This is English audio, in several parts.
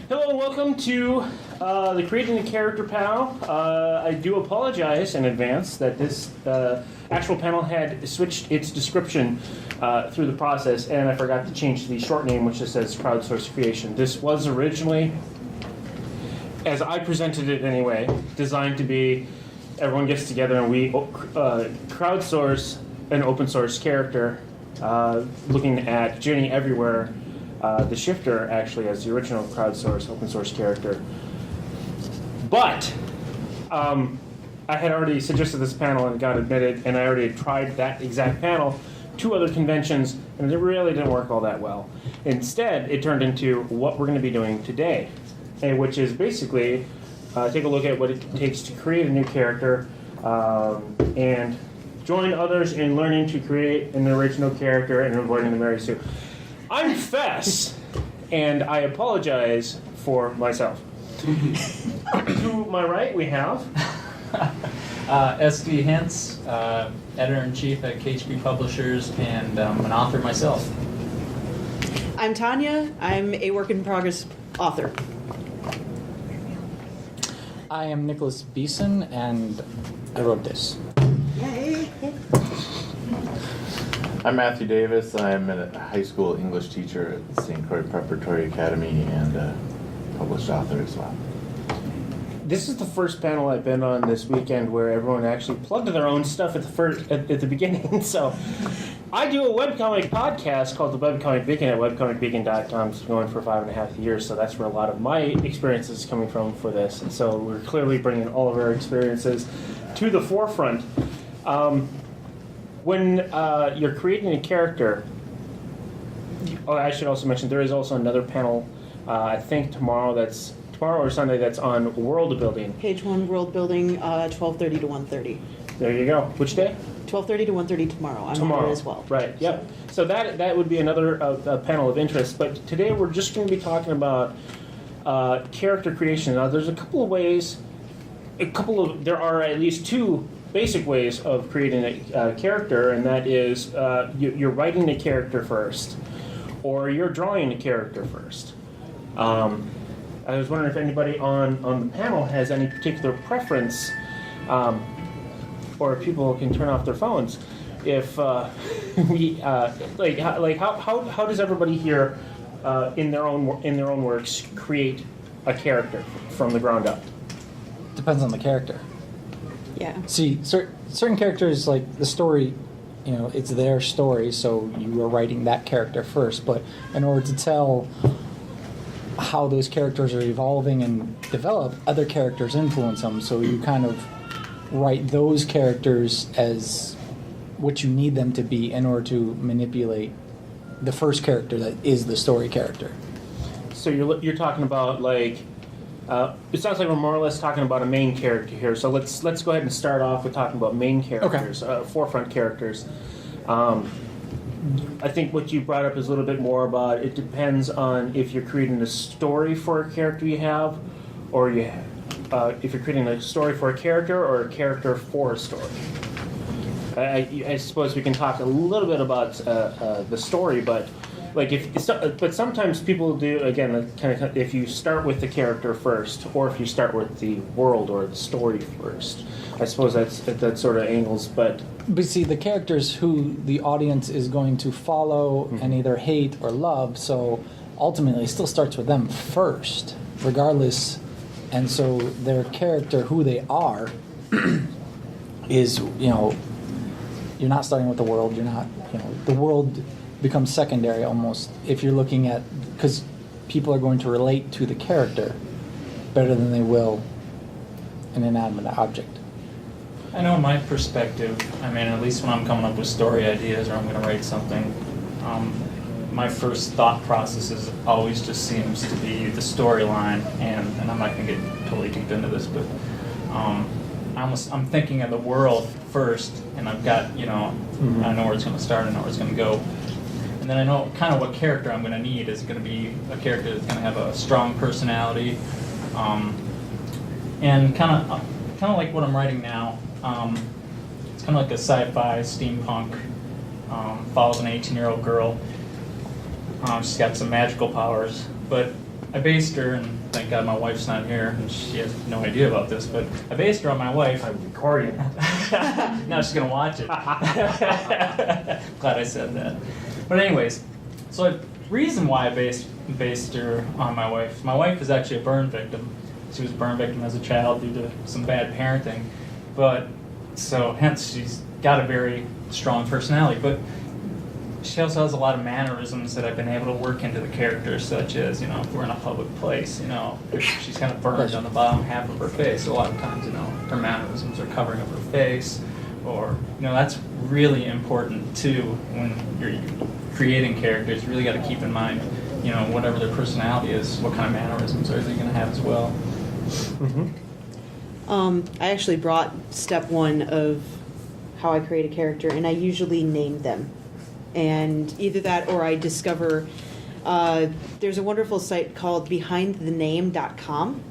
Hello and welcome to the Creating a Character panel. I do apologize in advance that this actual panel had switched its description through the process, and I forgot to change the short name, which just says Crowdsource Creation. This was originally, as I presented it anyway, designed to be everyone gets together and we crowdsource an open source character, looking at Journey Everywhere. The Shifter actually as the original crowdsourced open source character. But I had already suggested this panel and got admitted, and I already had tried that exact panel 2 other conventions, and it really didn't work all that well. Instead, it turned into what we're going to be doing today, which is basically take a look at what it takes to create a new character and join others in learning to create an original character and avoiding the Mary Sue. I'm Fes, and I apologize for myself. To my right, we have SD Hintz, editor-in-chief at KHP Publishers, and an author myself. I'm Tania. I'm a work-in-progress author. I am Nicholas Beeson, and I wrote this. Yay! I'm Matthew Davis. I'm a high school English teacher at St. Croix Preparatory Academy and a published author as well. This is the first panel I've been on this weekend where everyone actually plugged their own stuff at the beginning. So I do a webcomic podcast called The Webcomic Beacon at webcomicbeacon.com. It's been going for 5.5 years, so that's where a lot of my experiences coming from for this. And so we're clearly bringing all of our experiences to the forefront. When you're creating a character, I should also mention there is also another panel, I think tomorrow or Sunday, that's on world building. Page 1 world building, 12:30 to 1:30. There you go. Which day? 12:30 to 1:30 tomorrow. I'm on it as well. Right. Yep. So that would be another panel of interest. But today we're just going to be talking about character creation. Now, there's a couple of ways. There are at least 2 basic ways of creating a character, and that is you're writing a character first, or you're drawing a character first. I was wondering if anybody on the panel has any particular preference, or if people can turn off their phones. If how does everybody here in their own works create a character from the ground up? Depends on the character. Yeah. See, certain characters, like the story, it's their story, so you are writing that character first. But in order to tell how those characters are evolving and develop, other characters influence them, so you kind of write those characters as what you need them to be in order to manipulate the first character that is the story character. So you're talking about it sounds like we're more or less talking about a main character here. So let's go ahead and start off with talking about main characters, forefront characters. I think what you brought up is a little bit more about it depends on if you're creating a story for a character you have, or if you're creating a story for a character or a character for a story. I suppose we can talk a little bit about the story, but sometimes people do again kind of if you start with the character first, or if you start with the world or the story first. I suppose that sort of angles, but see, the characters who the audience is going to follow and either hate or love, so ultimately it still starts with them first, regardless. And so their character, who they are, is, you're not starting with the world, you're not, the world becomes secondary almost if you're looking at, because people are going to relate to the character better than they will an inanimate object. I know my perspective, at least when I'm coming up with story ideas or I'm going to write something, my first thought process is always just seems to be the storyline, and I'm not going to get totally deep into this, but I'm thinking of the world first, and I've got, I know where it's going to start, I know where it's going to go. And then I know kind of what character I'm going to need. Is it going to be a character that's going to have a strong personality, and kind of like what I'm writing now. It's kind of like a sci-fi steampunk. Follows an 18-year-old girl. She's got some magical powers, but I based her, and thank God my wife's not here, and she has no idea about this, but I based her on my wife. I'm recording. Now she's gonna watch it. Glad I said that. But anyways, so the reason why I based her on my wife. My wife is actually a burn victim. She was a burn victim as a child due to some bad parenting, but so hence she's got a very strong personality. But she also has a lot of mannerisms that I've been able to work into the character, such as, you know, if we're in a public place, you know, she's kind of burned on the bottom half of her face. So a lot of times, you know, her mannerisms are covering up her face, or, you know, that's really important too when you're creating characters. You really got to keep in mind, you know, whatever their personality is, what kind of mannerisms are they going to have as well. I actually brought step one of how I create a character, and I usually name them. And either that or I discover, there's a wonderful site called behindthename.com,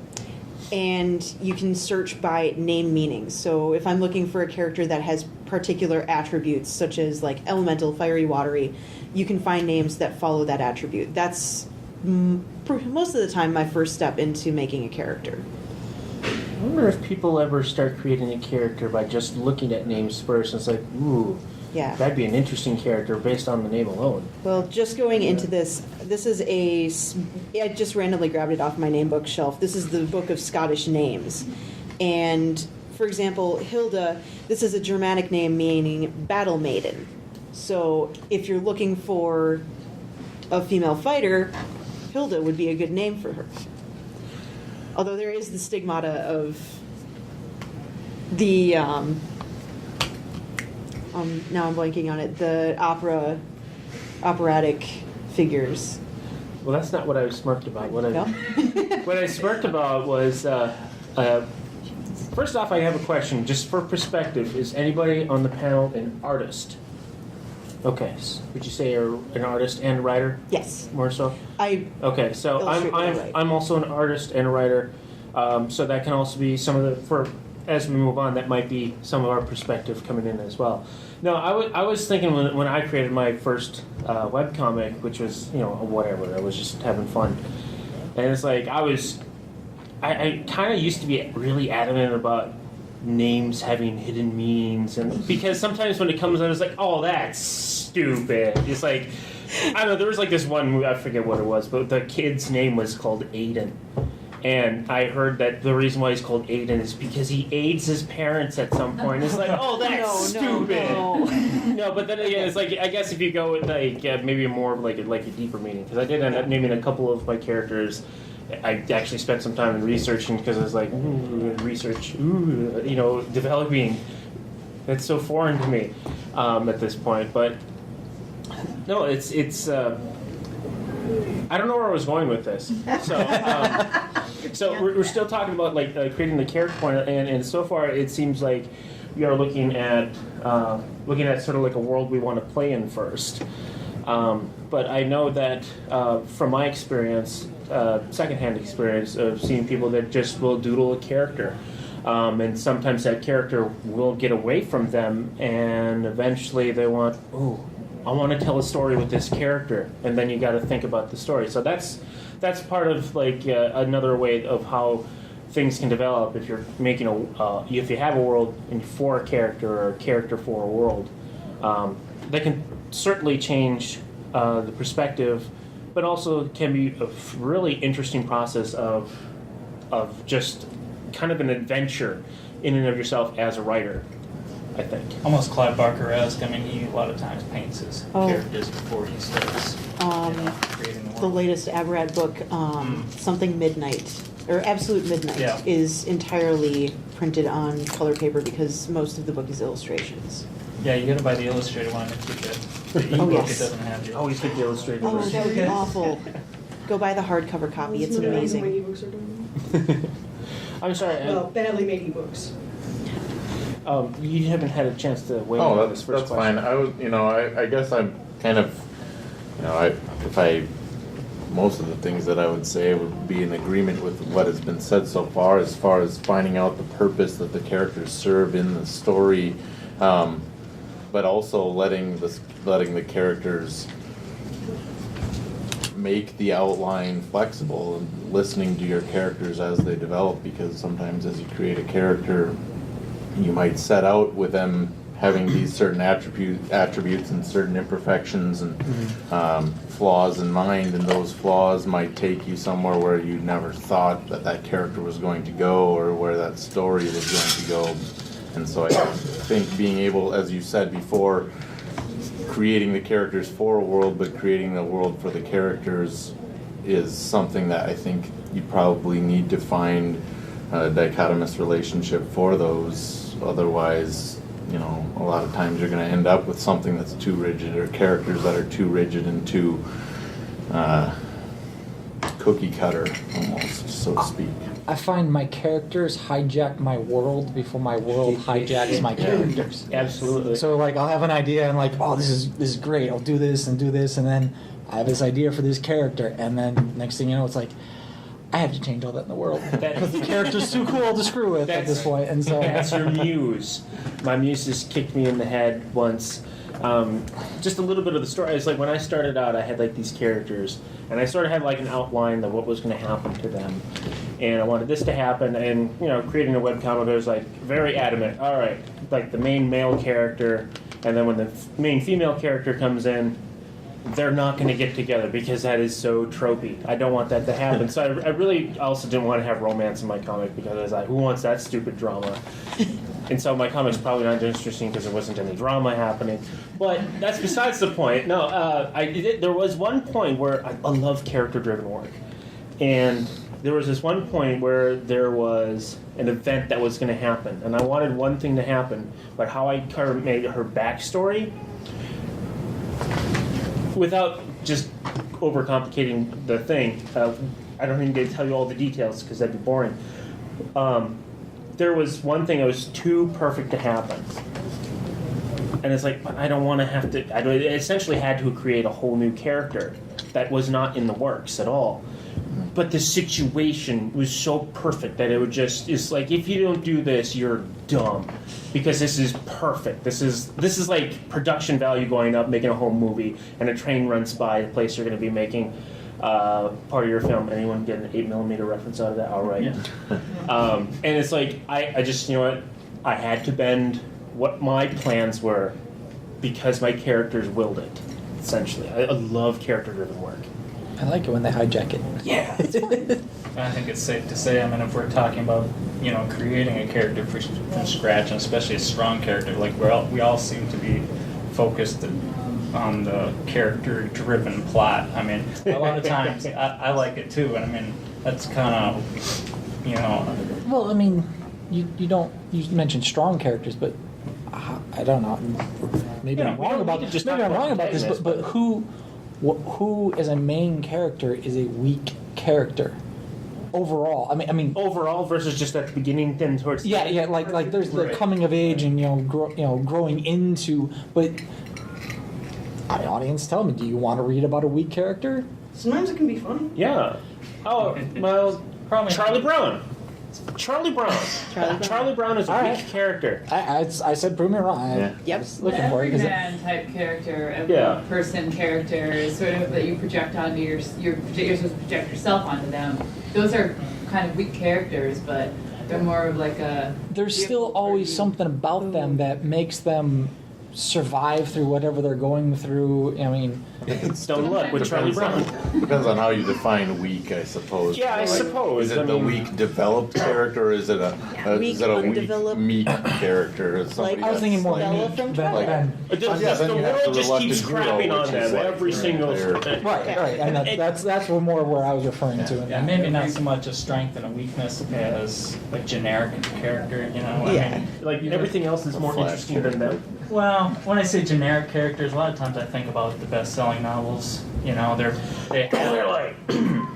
and you can search by name meanings. So if I'm looking for a character that has particular attributes, such as like elemental, fiery, watery, you can find names that follow that attribute. That's most of the time my first step into making a character. I wonder if people ever start creating a character by just looking at names first. And it's like, ooh, Yeah. that'd be an interesting character based on the name alone. Well, just going into this is I just randomly grabbed it off my name book shelf. This is the book of Scottish names. And, for example, Hilda, this is a Germanic name meaning battle maiden. So if you're looking for a female fighter, Hilda would be a good name for her. Although there is the stigmata of the, now I'm blanking on it, the operatic figures. Well, that's not what I was smirked about. What No? what I smirked about was, first off, I have a question, just for perspective. Is anybody on the panel an artist? Okay, would you say you're an artist and a writer? Yes. More so? I Okay, so Illustrate and write. I'm also an artist and a writer, so that can also be some of the, as we move on, that might be some of our perspective coming in as well. No, I was thinking when I created my first webcomic, which was, you know, whatever, I was just having fun. And it's like, I kind of used to be really adamant about names having hidden meanings, and because sometimes when it comes out, it's like, oh, that's stupid. It's like, I don't know, there was like this one movie, I forget what it was, but the kid's name was called Aiden. And I heard that the reason why he's called Aiden is because he aids his parents at some point. It's like, oh, that's stupid. No. No, but then again, it's like, I guess if you go with like maybe more like a deeper meaning, because I did end up naming a couple of my characters. I actually spent some time in researching because I was like, developing. It's so foreign to me at this point. But no, it's. I don't know where I was going with this. So we're still talking about like creating the character point, and so far it seems like we are looking at sort of like a world we want to play in first. But I know that from my experience, secondhand experience of seeing people that just will doodle a character, and sometimes that character will get away from them, and eventually they want, I want to tell a story with this character, and then you got to think about the story. So that's part of like another way of how things can develop if you're making if you have a world and for a character or a character for a world, that can certainly change the perspective, but also can be a really interesting process of just kind of an adventure in and of yourself as a writer, I think. Almost Clive Barker-esque. I mean, he a lot of times paints his Oh. characters before he starts creating the world. the latest Aberrad book, something Midnight, or Absolute Midnight, Yeah. is entirely printed on color paper because most of the book is illustrations. Yeah, you gotta buy the illustrated one to keep it. The ebook, yes. it doesn't have the. Always get the illustrated Oh, version. that would be awful. Go buy the hardcover copy. It's amazing. ebooks are doing. I'm sorry, Well, badly made ebooks. you haven't had a chance to weigh in on this first that's question. fine. I guess I'm kind of, most of the things that I would say would be in agreement with what has been said so far as finding out the purpose that the characters serve in the story, but also letting the characters make the outline flexible and listening to your characters as they develop, because sometimes as you create a character, you might set out with them having these certain attributes and certain imperfections and flaws in mind, and those flaws might take you somewhere where you never thought that character was going to go, or where that story was going to go. And so I think being able, as you said before, creating the characters for a world, but creating the world for the characters is something that I think you probably need to find a dichotomous relationship for those. Otherwise, you know, a lot of times you're going to end up with something that's too rigid, or characters that are too rigid and too cookie cutter, almost, so to speak. I find my characters hijack my world before my world hijacks my characters. Absolutely. So like I'll have an idea and like, oh, this is great. I'll do this, and then I have this idea for this character, and then next thing you know, it's like I have to change all that in the world because the character's too cool to screw with at this point. And so that's your muse. My muse just kicked me in the head once. Just a little bit of the story. It's like when I started out, I had like these characters, and I sort of had like an outline of what was going to happen to them, and I wanted this to happen. And you know, creating a webcomic, I was like very adamant. All right, like the main male character, and then when the main female character comes in, they're not going to get together because that is so tropey. I don't want that to happen. So I really also didn't want to have romance in my comic, because I was like, who wants that stupid drama? And so my comic's probably not interesting because there wasn't any drama happening. But that's besides the point. No, there was one point where I love character-driven work. And there was this one point where there was an event that was going to happen. And I wanted one thing to happen, but how I kind of made her backstory, without just overcomplicating the thing, I don't need to tell you all the details because that'd be boring. There was one thing that was too perfect to happen. And it's like, I don't want to have to... I essentially had to create a whole new character that was not in the works at all. But the situation was so perfect that it would just... It's like, if you don't do this, you're dumb. Because this is perfect. This is like production value going up, making a home movie, and a train runs by the place you're going to be making part of your film. Anyone get an 8mm reference out of that? All right. Yeah. And it's like, I just, you know what? I had to bend what my plans were because my characters willed it, essentially. I love character-driven work. I like it when they hijack it. Yeah. I think it's safe to say, I mean, if we're talking about, you know, creating a character from scratch, and especially a strong character, like we all seem to be focused on the character-driven plot. I mean, a lot of times I like it too, and I mean, that's kind of, you know. Well, I mean, you mentioned strong characters, but I don't know. Maybe I'm wrong about this. Maybe I'm wrong about this, but who as a main character is a weak character overall? I mean overall versus just at the beginning, then towards the end. Yeah, like there's the coming of age and growing into. But audience, tell me, do you want to read about a weak character? Sometimes it can be funny. Yeah. Oh well, probably Charlie Brown. Charlie Brown is a weak character. I said prove me wrong. Yep. Looking for it. Everyman type character, person character is sort of that you project onto you're supposed to project yourself onto them. Those are kind of weak characters, but they're more of like a... There's still always something about them that makes them survive through whatever they're going through. I mean... Don't look with Charlie Brown. Depends on how you define weak, I suppose. Yeah, I suppose. Is it the weak developed character, or is it a weak, weak meek character? Is somebody I was thinking more Bella meek from than Twilight. The then you have world the just keeps reluctant hero, crapping on which is them like every single... Right, and that's more where I was referring to. Yeah, maybe not so much a strength and a weakness as a generic character, you know? Yeah. I mean, Like, everything else is more interesting than them. well, when I say generic characters, a lot of times I think about the best-selling novels. You know, they're like Twilight.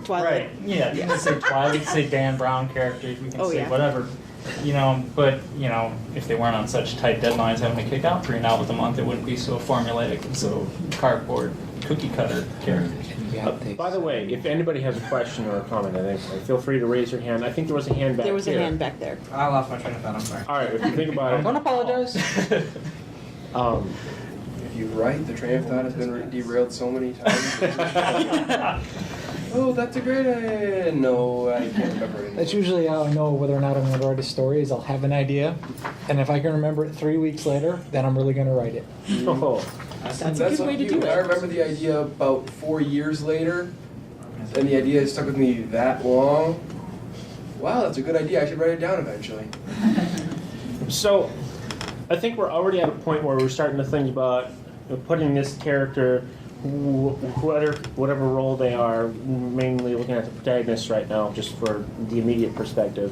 right. Yeah, you can say Twilight, you can say Dan Brown characters, we can say yeah. whatever. You know, but you know, if they weren't on such tight deadlines, having to kick out 3 novels a month, it wouldn't be so formulaic and so cardboard, cookie cutter characters. By the way, if anybody has a question or a comment, I think, feel free to raise your hand. I think there was a hand back There was here. a hand back there. I lost my train of thought, I'm sorry. All right, if you think about it. Don't apologize. If You're right. The train of thought has been derailed so many times. Oh, that's a great idea. No, I can't remember it. That's usually how I know whether or not I'm going to write a story. Is I'll have an idea, and if I can remember it 3 weeks later, then I'm really going to write it. Oh. That's a good way like to you. do it. I remember the idea about 4 years later, and the idea has stuck with me that long. Wow, that's a good idea. I should write it down eventually. So, I think we're already at a point where we're starting to think about putting this character, whatever role they are, mainly looking at the protagonist right now, just for the immediate perspective.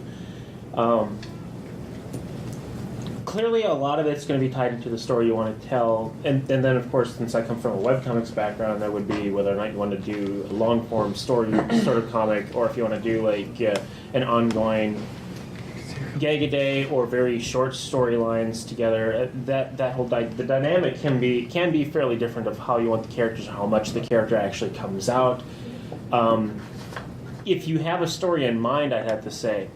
Clearly, a lot of it's going to be tied into the story you want to tell, and then, of course, since I come from a webcomics background, that would be whether or not you want to do a long-form story sort of comic, or if you want to do like an ongoing gag-a-day or very short storylines together. That whole the dynamic can be fairly different of how you want the characters or how much the character actually comes out. If you have a story in mind, I'd have to say.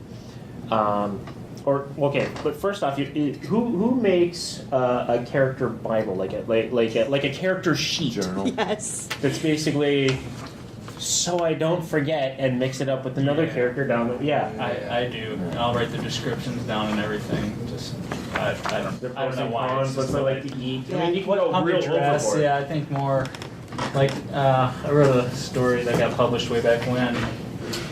But first off, who makes a character Bible, like a character sheet? Journal. Yes. That's basically so I don't forget and mix it up with another character down the I do. I'll write the descriptions down and everything. Just I don't know why. What's It's just I like like- to eat. Yeah. I mean, you can What go how real they dress, overboard. yeah, I think more like I wrote a story that got published way back when.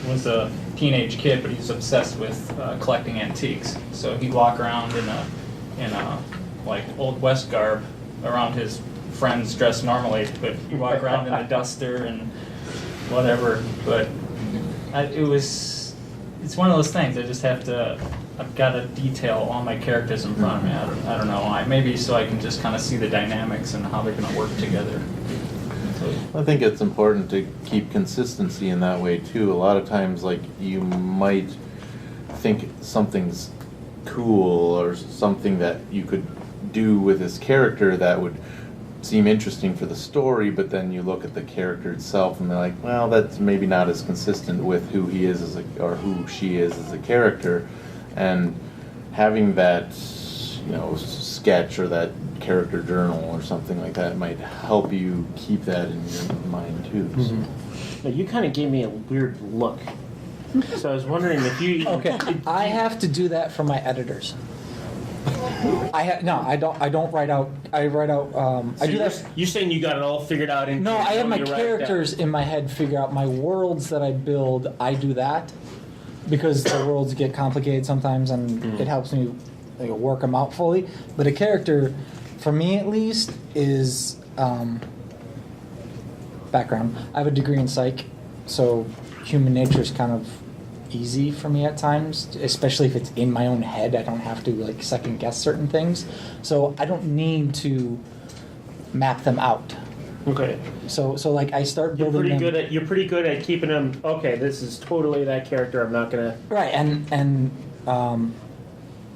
He was a teenage kid, but he's obsessed with collecting antiques. So he'd walk around in a like Old West garb around his friends dressed normally, but he'd walk around in a duster and whatever. But it's one of those things. I just have to. I've got to detail all my characters in front of me. I don't know why. Maybe so I can just kind of see the dynamics and how they're going to work together. I think it's important to keep consistency in that way too. A lot of times, like, you might think something's cool or something that you could do with this character that would seem interesting for the story, but then you look at the character itself and they're like, well, that's maybe not as consistent with who he is or who she is as a character. And having that, sketch or that character journal or something like that might help you keep that in your mind too. So. Now, you kind of gave me a weird look, so I was wondering if you. Okay, I have to do that for my editors. I don't write out. I write out. So I do that. You're saying you got it all figured out? No, I have my characters in my head figure out my worlds that I build. I do that because the worlds get complicated sometimes, and it helps me work them out fully. But a character, for me at least, is background. I have a degree in psych, so human nature is kind of easy for me at times, especially if it's in my own head. I don't have to second guess certain things, so I don't need to map them out. Okay. So I start You're building pretty them. You're pretty good at keeping them. Okay, this is totally that character. I'm not gonna. Right, and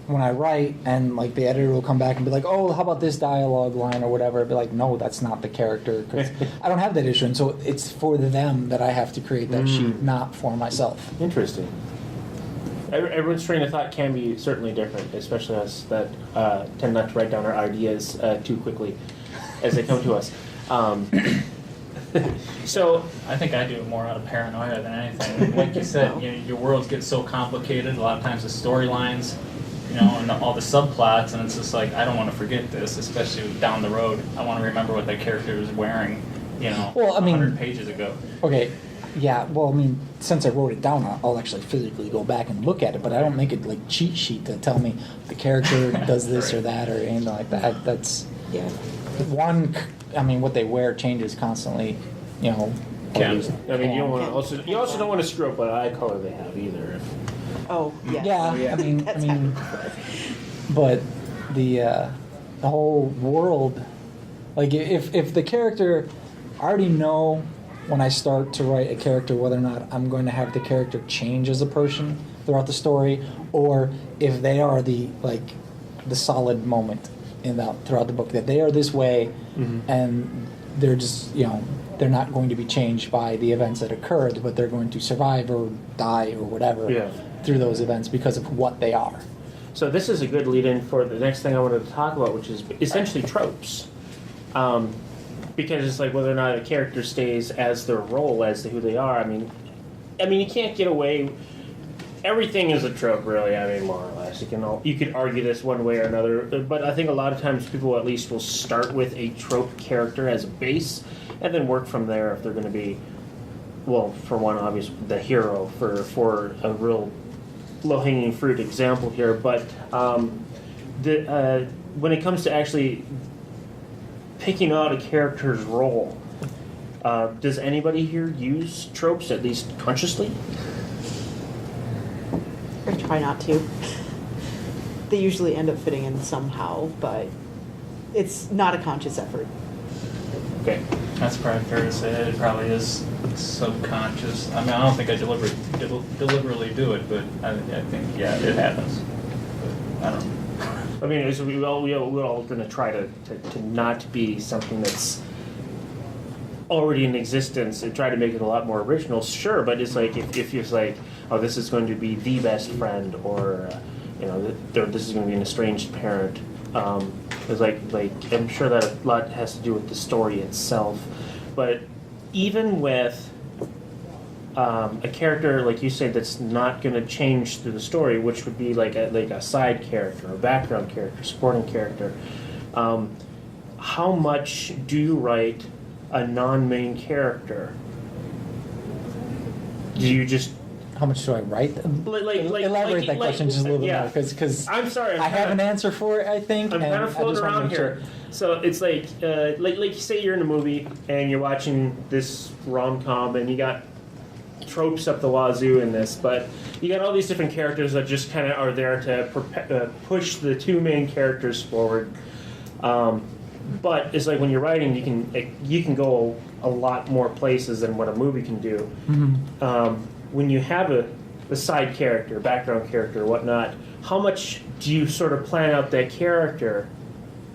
when I write, and the editor will come back and be like, "Oh, how about this dialogue line or whatever?" I'd be like, "No, that's not the character." 'Cause I don't have that issue, and so it's for them that I have to create that sheet, not for myself. Interesting. Everyone's train of thought can be certainly different, especially us that tend not to write down our ideas too quickly as they come to us. So I think I do it more out of paranoia than anything. Like you said, your worlds get so complicated. A lot of times the storylines, and all the subplots, and it's just like, I don't want to forget this, especially down the road. I want to remember what that character was wearing, Well, I mean- 100 pages ago. Okay, yeah. Well, I mean, since I wrote it down, I'll actually physically go back and look at it, but I don't make it cheat sheet to tell me the character does this or that or anything like that. That's Yeah. one. I mean, what they wear changes constantly. can. I mean, you Can. also don't want to screw up what eye color they have either. Oh, yes. Yeah, Yeah. I mean, That's but the whole world, if the character, I already know when I start to write a character whether or not I'm going to have the character change as a person throughout the story, or if they are the solid moment throughout the book, that they are this way, and they're just they're not going to be changed by the events that occurred, but they're going to survive or die or whatever through those events because of what they are. So this is a good lead-in for the next thing I wanted to talk about, which is essentially tropes. Because it's like whether or not a character stays as their role, as to who they are. I mean, you can't get away. Everything is a trope, really. I mean, more or less. You could argue this one way or another, but I think a lot of times people at least will start with a trope character as a base, and then work from there if they're going to be, well, for one, obvious, the hero for a real low-hanging fruit example here. But when it comes to actually picking out a character's role, does anybody here use tropes, at least consciously? I try not to. They usually end up fitting in somehow, but it's not a conscious effort. Okay. That's probably fair to say. It probably is subconscious. I mean, I don't think I deliberately do it, but I think, yeah, it happens. But I don't know. I mean, so we're all going to try to not be something that's already in existence and try to make it a lot more original. Sure, but it's like if you're like, oh, this is going to be the best friend, or this is going to be an estranged parent. It's like I'm sure that a lot has to do with the story itself, but even with a character like you said that's not going to change through the story, which would be like a side character, a background character, supporting character. How much do you write a non-main character? Do you just How much do I write? Elaborate that question just a little bit more, because I'm sorry, I have an answer for it, I think. I'm and kind of floating I just wanna around make sure. here. So it's like say you're in a movie and you're watching this rom-com and you got tropes up the wazoo in this, but you got all these different characters that just kind of are there to push the two main characters forward. But it's like when you're writing, you can go a lot more places than what a movie can do. Mm-hmm. When you have a side character, background character, whatnot, how much do you sort of plan out that character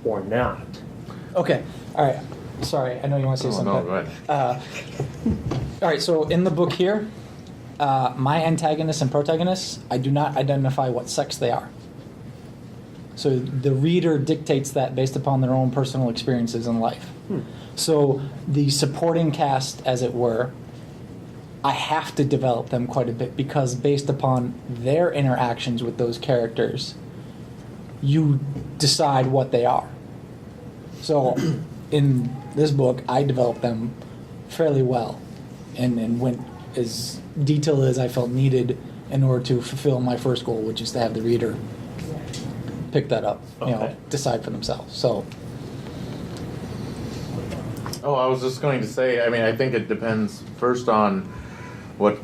or not? Okay, all right. Sorry, I know you want to say something. No, go ahead. All right, so in the book here, my antagonists and protagonists, I do not identify what sex they are. So the reader dictates that based upon their own personal experiences in life. So the supporting cast, as it were, I have to develop them quite a bit, because based upon their interactions with those characters, you decide what they are. So in this book, I developed them fairly well and went as detailed as I felt needed in order to fulfill my first goal, which is to have the reader pick that up, decide for themselves. So. Oh, I was just going to say, I mean, I think it depends first on what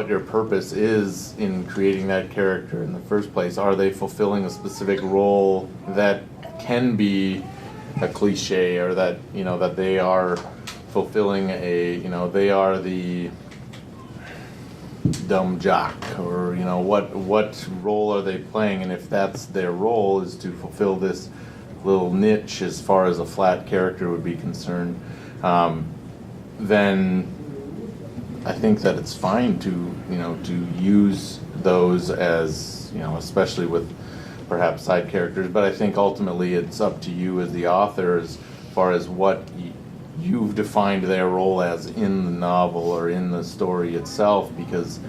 your purpose is in creating that character in the first place. Are they fulfilling a specific role that can be a cliche, or that that they are fulfilling they are the dumb jock, or what role are they playing? And if that's their role, is to fulfill this little niche as far as a flat character would be concerned, then I think that it's fine to use those as, especially with perhaps side characters. But I think ultimately it's up to you as the author as far as what you've defined their role as in the novel or in the story itself, because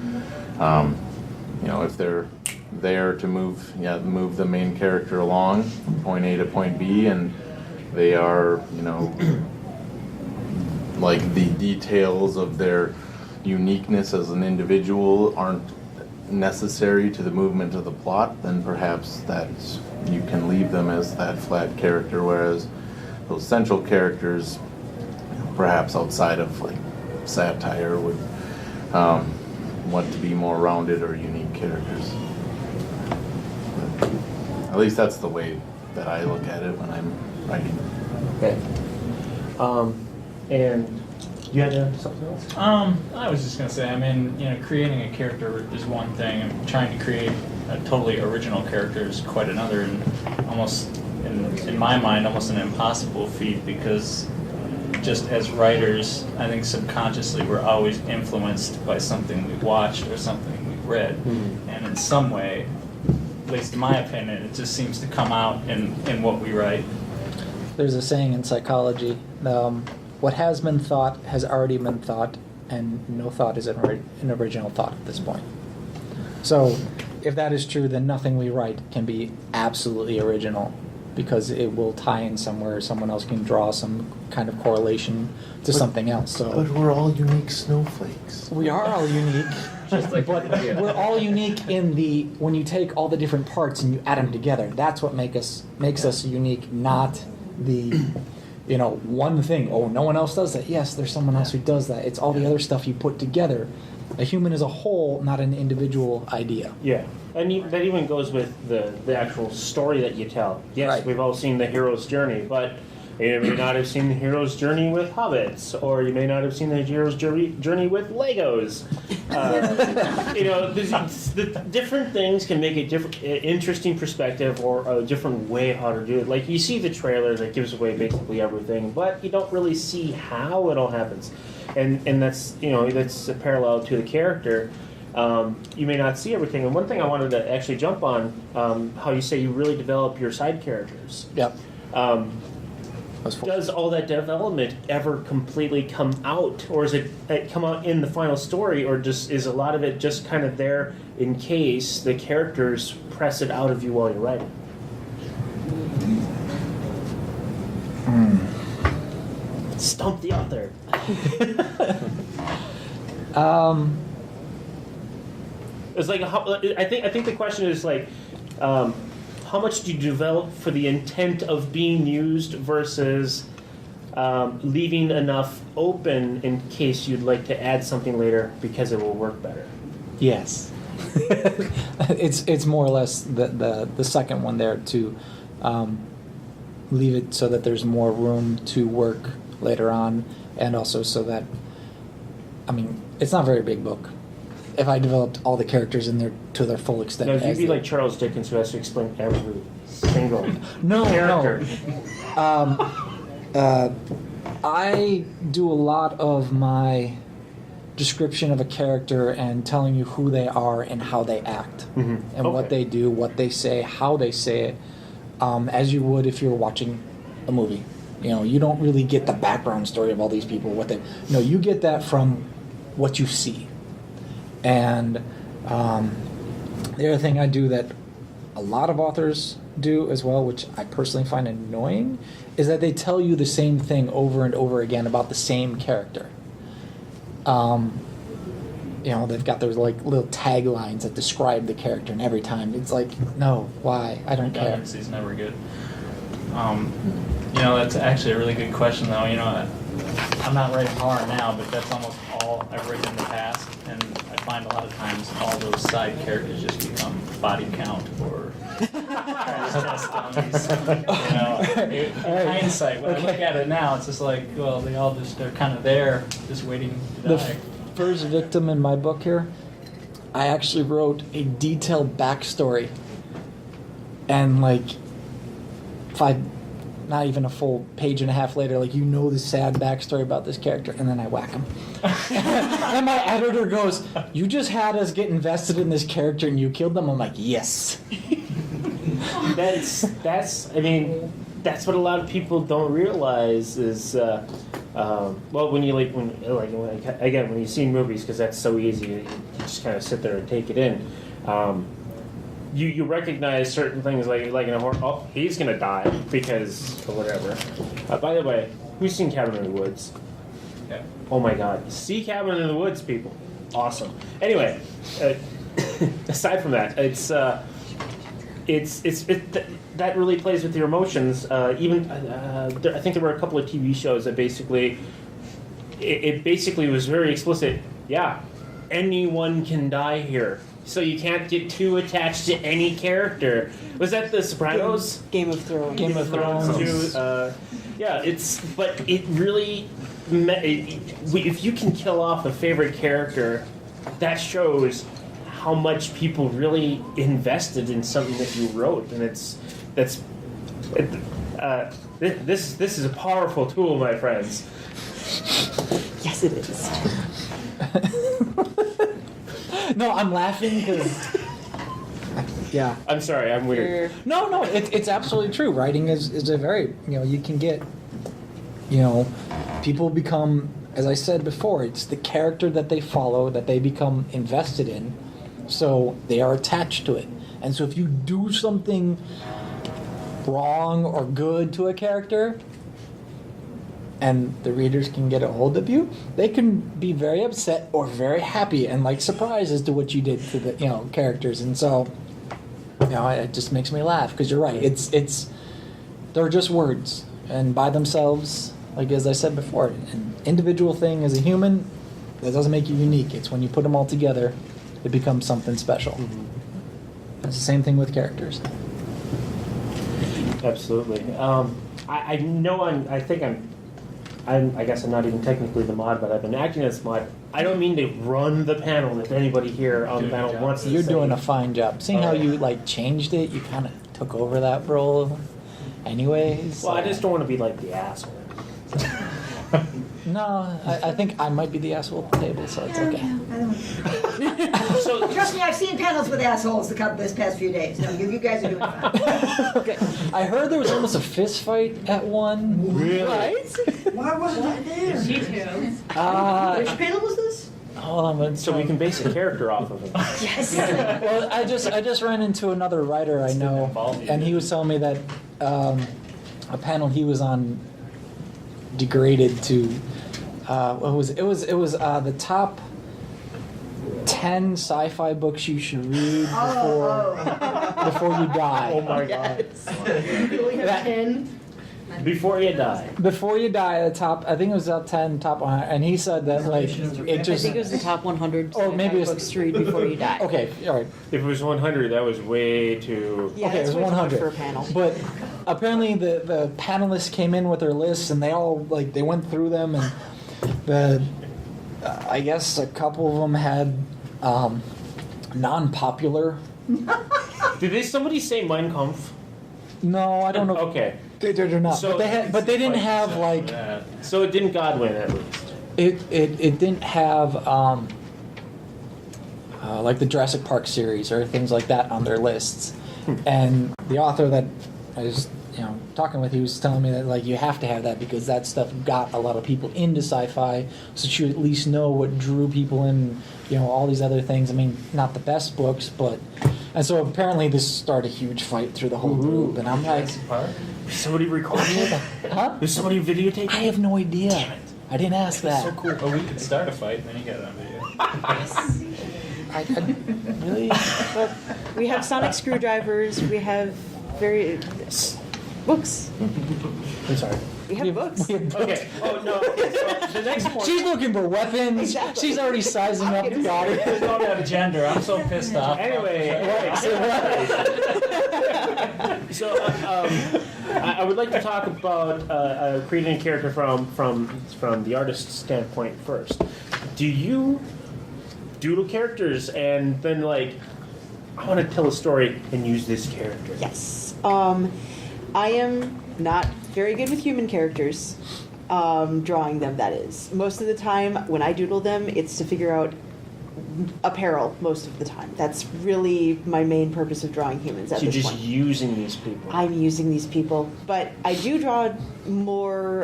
if they're there to move the main character along from point A to point B, and they are like the details of their uniqueness as an individual aren't necessary to the movement of the plot, then perhaps that you can leave them as that flat character, whereas those central characters, perhaps outside of like satire, would want to be more rounded or unique characters. But at least that's the way that I look at it when I'm writing. Okay. And you had something else? I was just gonna say, I mean, creating a character is one thing, and trying to create a totally original character is quite another, and almost, in my mind, almost an impossible feat, because just as writers, I think subconsciously we're always influenced by something we watched or something we read, and in some way, at least in my opinion, it just seems to come out in what we write. there's a saying in psychology, what has been thought has already been thought, and no thought is an original thought at this point. So if that is true, then nothing we write can be absolutely original, because it will tie in somewhere. Someone else can draw some kind of correlation to something else. But So we're all unique snowflakes. we are all unique. Just like But we're all unique in when you take all the different parts and you add them together. That's what makes us unique, not the one thing. Oh, no one else does that. Yes, there's someone else who does that. It's all the other stuff you put together. A human is a whole, not an individual idea. Yeah, and that even goes with the actual story that you tell. Yes, Right. we've all seen the hero's journey, but you may not have seen the hero's journey with hobbits, or you may not have seen the hero's journey with Legos. The different things can make a different, interesting perspective or a different way how to do it. Like you see the trailer that gives away basically everything, but you don't really see how it all happens, and that's that's a parallel to the character. You may not see everything, and one thing I wanted to actually jump on, how you say you really develop your side characters. Yep. Does all that development ever completely come out, or is it come out in the final story, or just is a lot of it just kind of there in case the characters press it out of you while you're writing? Stump the author. It's like I think the question is like, how much do you develop for the intent of being used versus leaving enough open in case you'd like to add something later because it will work better? Yes. It's more or less the second one there, to leave it so that there's more room to work later on, and also so that, it's not a very big book. If I developed all the characters in there to their full extent. Now, you'd be like Charles Dickens, who has to explain every single character. I do a lot of my description of a character and telling you who they are and how they act, and what they do, what they say, how they say it, as you would if you were watching a movie. You don't really get the background story of all these people. You get that from what you see. And the other thing I do that a lot of authors do as well, which I personally find annoying, is that they tell you the same thing over and over again about the same character. They've got those like little taglines that describe the character, and every time it's like, no, why? I don't care. Redundancy's never good. That's actually a really good question, though. I'm not writing horror now, but that's almost all I've written in the past, and I find a lot of times all those side characters just become body count or test dummies. In hindsight, when I look at it now, it's just like, well, they're kind of there, just waiting to The die. first victim in my book here, I actually wrote a detailed backstory, and not even a full page and a half later, the sad backstory about this character, and then I whack him. And my editor goes, "You just had us get invested in this character and you killed them?" I'm like, "Yes." That's what a lot of people don't realize is, when you see movies, because that's so easy, you just kind of sit there and take it in. You recognize certain things like in a horror. Oh, he's gonna die because or whatever. By the way, who's seen Cabin in the Woods? Yeah. Oh my God, see Cabin in the Woods, people. Awesome. Anyway, aside from that, that really plays with your emotions. I think there were a couple of TV shows that basically it basically was very explicit. Yeah, anyone can die here. So you can't get too attached to any character. Was that The Sopranos? Game of Thrones. Game of Thrones. Too. But it really, if you can kill off a favorite character, that shows how much people really invested in something that you wrote, and this is a powerful tool, my friends. Yes, it is. No, I'm laughing because Yeah. I'm sorry, I'm weird. No, it's absolutely true. Writing is a very, you can get, people become, as I said before, it's the character that they follow that they become invested in, so they are attached to it. And so if you do something wrong or good to a character, and the readers can get a hold of you, they can be very upset or very happy and like surprised as to what you did to the characters. And so it just makes me laugh because you're right. It's they're just words, and by themselves, like as I said before, an individual thing as a human, that doesn't make you unique. It's when you put them all together, it becomes something special. Mm-hmm. It's the same thing with characters. Absolutely. I know I guess I'm not even technically the mod, but I've been acting as mod. I don't mean to run the panel if anybody here on the panel wants to You're say. doing a fine job. Seeing how you changed it, you kind of took over that role anyways. Well, I just don't want to be like the asshole. No, I think I might be the asshole at the table, so it's okay. So Trust me, I've seen panels with assholes this past few days. No, you guys are doing fine. Okay. I heard there was almost a fist fight at one. really? Right? Why wasn't I there? Me too. Which panel was this? Hold on, but So we can base a character off of it. Yes. Well, I just ran into another writer I know, and he was telling me that a panel he was on degraded to what was it? It was the top 10 sci-fi books you should read before you die. Oh my god. You only have 10. Before you die. Before you die, the top, I think it was top 10, top 100, and he said that it I just. think it was the top 100 Or maybe it's- books to read before you die. Okay, all right. If it was 100, that was way too. Yeah, Okay, it that's was way too much 100 for a panel. But apparently the panelists came in with their lists and they all they went through them, and I guess a couple of them had non-popular. Did somebody say Mein Kampf? No, I don't know. Okay. They're not. So- but they didn't have So it didn't Godwin at least. it didn't have like the Jurassic Park series or things like that on their lists. And the author that I was talking with, he was telling me that you have to have that because that stuff got a lot of people into sci-fi, so that you at least know what drew people in, all these other things. I mean, not the best books, but and so apparently this started a huge fight through the whole group, and I'm like, Is somebody recording it? huh? Is somebody videotaping? I have no idea. Damn it. I didn't ask that. So cool. Oh, we could start a fight and then you get it on video. I really? But we have sonic screwdrivers. We have books. I'm sorry. We have books. Okay. Oh no. So the next point. She's looking for weapons. Exactly. She's already sizing up the audience. There's no gender. I'm so pissed off. Anyway, so I would like to talk about creating a character from the artist's standpoint first. Do you doodle characters and then I want to tell a story and use this character? Yes. I am not very good with human characters, drawing them, that is. Most of the time, when I doodle them, it's to figure out apparel most of the time. That's really my main purpose of drawing humans at So you're this just point. using these people. I'm using these people, but I do draw more,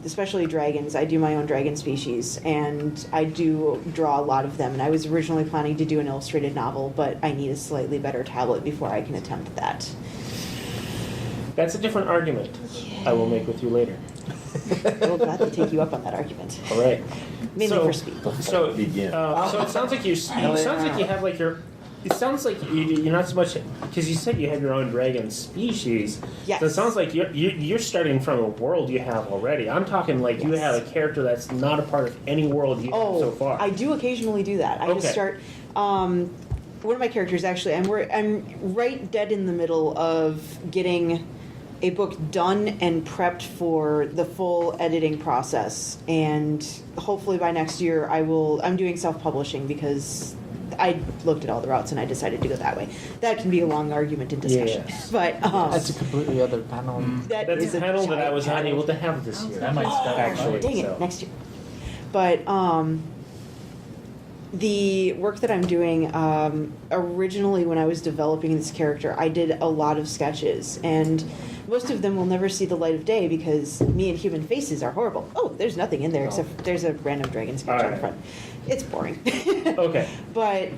especially dragons. I do my own dragon species, and I do draw a lot of them. And I was originally planning to do an illustrated novel, but I need a slightly better tablet before I can attempt that. That's a different argument I will make with you later. I will gladly take you up on that argument. All right. Mainly for speed. So, Begin. so it sounds like you have It sounds like you're not so much because you said you have your own dragon species. Yes. So it sounds like you're starting from a world you have already. I'm talking like you Yes. have a character that's not a part of any world you have so far. I do occasionally do that. I just Okay. start. One of my characters actually, I'm right dead in the middle of getting a book done and prepped for the full editing process, and hopefully by next year I'm doing self-publishing because I looked at all the routes and I decided to go that way. That can be a long argument and discussion, Yes. but That's a completely other panel. that That's is a panel that I giant was panel. unable to have this year. That might start actually. Dang it, so. next year. But the work that I'm doing, originally when I was developing this character, I did a lot of sketches, and most of them will never see the light of day because me and human faces are horrible. Oh, there's nothing in there except there's a random dragon sketch on the front. It's boring. Okay. But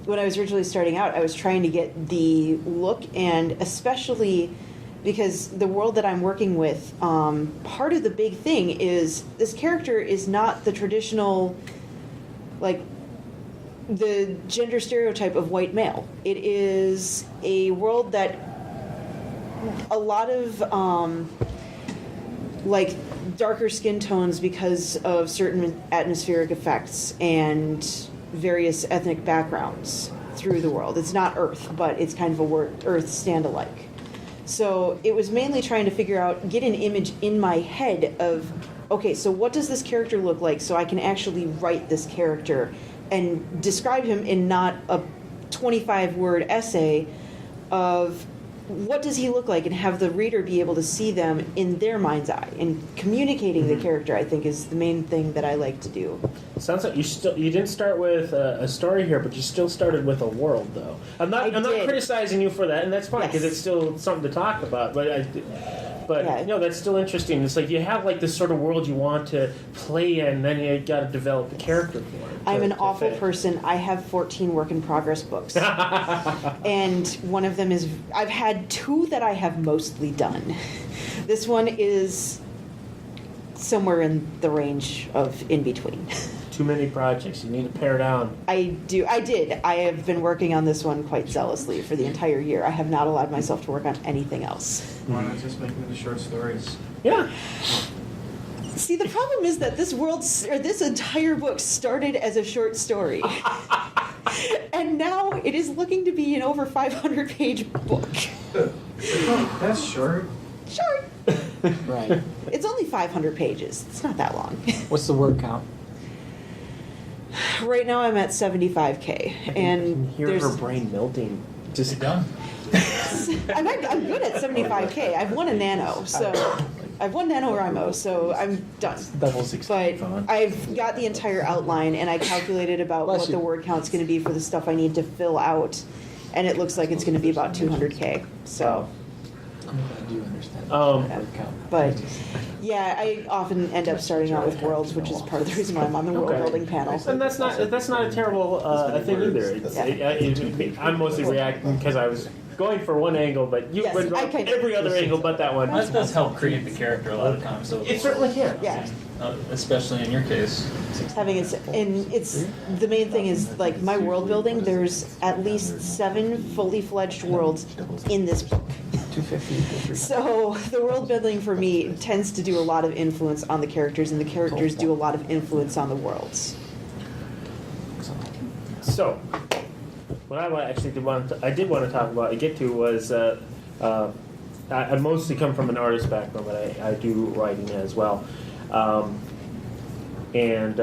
when I was originally starting out, I was trying to get the look, and especially because the world that I'm working with, part of the big thing is this character is not the traditional, like, the gender stereotype of white male. It is a world that a lot of like darker skin tones because of certain atmospheric effects and various ethnic backgrounds through the world. It's not Earth, but it's kind of a Earth stand-alike. So it was mainly trying to figure out, get an image in my head of, okay, so what does this character look like so I can actually write this character and describe him in not a 25-word essay of what does he look like, and have the reader be able to see them in their mind's eye. And communicating the character, I think, is the main thing that I like to do. Sounds like you didn't start with a story here, but you still started with a world, though. I'm not criticizing you for that, and that's fine because it's still something to talk about. But no, that's still interesting. It's like you have like this sort of world you want to play in, then you got to develop a character for it. I'm an awful person. I have 14 work in progress books, and one of them is, I've had 2 that I have mostly done. This one is somewhere in the range of in between. Too many projects. You need to pare down. I did. I have been working on this one quite zealously for the entire year. I have not allowed myself to work on anything else. Why not just make them into short stories? Yeah. See, the problem is that this entire book started as a short story. And now it is looking to be an over 500-page book. That's short. Short. Right. It's only 500 pages. It's not that long. What's the word count? Right now I'm at 75K, and hear there's. her brain melting. Just done. I'm good at 75K. I've won a nano, so I've won NaNoWriMo, so I'm done. double 60. But I've got the entire outline, and I calculated about Bless what you. the word count's going to be for the stuff I need to fill out, and it looks like it's going to be about 200K. So, I'm glad you understand. Um, but yeah, I often end up starting out with worlds, which is part of the reason why I'm on the world building panel. And that's not a terrible thing either. I'm mostly reacting because I was going for one angle, but you Yes, went I wrong can- every other angle but that one. That does help create the character a lot of times. So It certainly can. Yeah. Especially in your case. Having it, and it's the main thing is like my world building. There's at least 7 fully fledged worlds in this book. 250. So the world building for me tends to do a lot of influence on the characters, and the characters do a lot of influence on the worlds. So, what I did want to talk about and get to was I mostly come from an artist background, but I do writing as well. And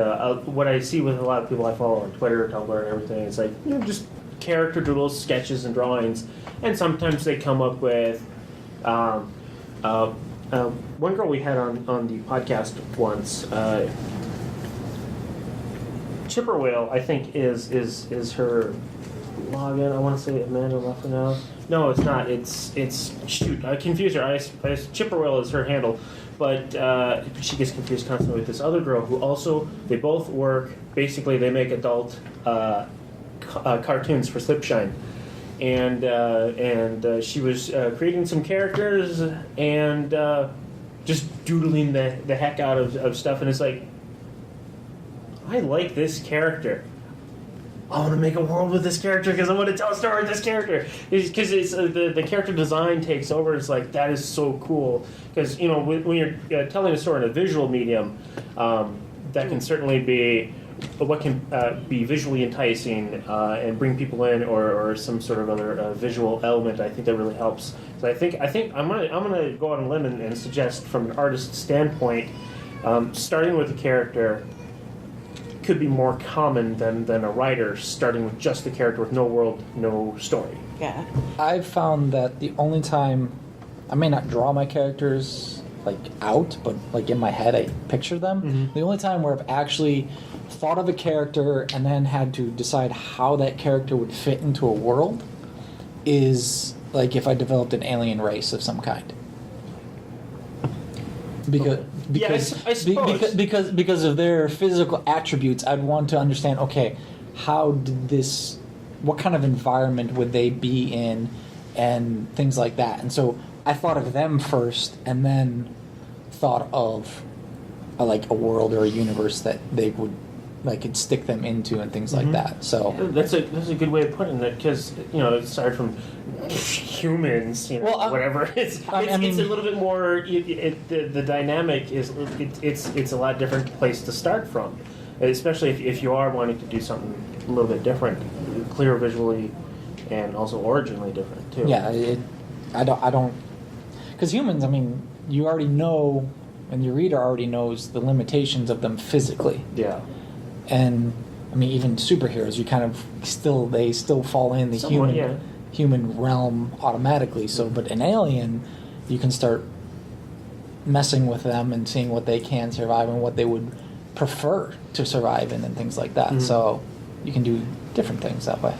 what I see with a lot of people I follow on Twitter, Tumblr, and everything, it's like, just character doodles, sketches, and drawings. And sometimes they come up with one girl we had on the podcast once. Chipperwhale, I think, is her login. I want to say Amanda Leffernow. No, it's not. It's shoot. I confuse her. Chipperwhale is her handle, but she gets confused constantly with this other girl who also, they both work. Basically, they make adult cartoons for Slipshine, and she was creating some characters and just doodling the heck out of stuff, and it's like, I like this character. I want to make a world with this character because I want to tell a story with this character. Because it's the character design takes over. It's like, that is so cool. Because when you're telling a story in a visual medium, that can certainly be what can be visually enticing and bring people in, or some sort of other visual element. I think that really helps. So I think I'm gonna go on a limb and suggest, from an artist's standpoint, starting with a character could be more common than a writer starting with just the character with no world, no story. Yeah. I've found that the only time I may not draw my characters like out, but like in my head I picture them. Mhm. The only time where I've actually thought of a character and then had to decide how that character would fit into a world is like if I developed an alien race of some kind. Because Yeah, I suppose. because of their physical attributes, I'd want to understand. Okay, what kind of environment would they be in, and things like that. And so I thought of them first, and then thought of like a world or a universe that they would like could stick them into and things like Mhm. that. So That's a good way of putting it, because aside from humans, Well, whatever, it's I mean- a little bit more. The dynamic is it's a lot different place to start from, especially if you are wanting to do something a little bit different, clear visually, and also originally different too. yeah, I don't, because humans, I mean, you already know, and your reader already knows the limitations of them physically. Yeah. And I mean, even superheroes, you kind of they still fall in the Somewhat, yeah. human realm automatically. So, but an alien, you can start messing with them and seeing what they can survive and what they would prefer to survive in and things like that. Mhm. So, you can do different things that way.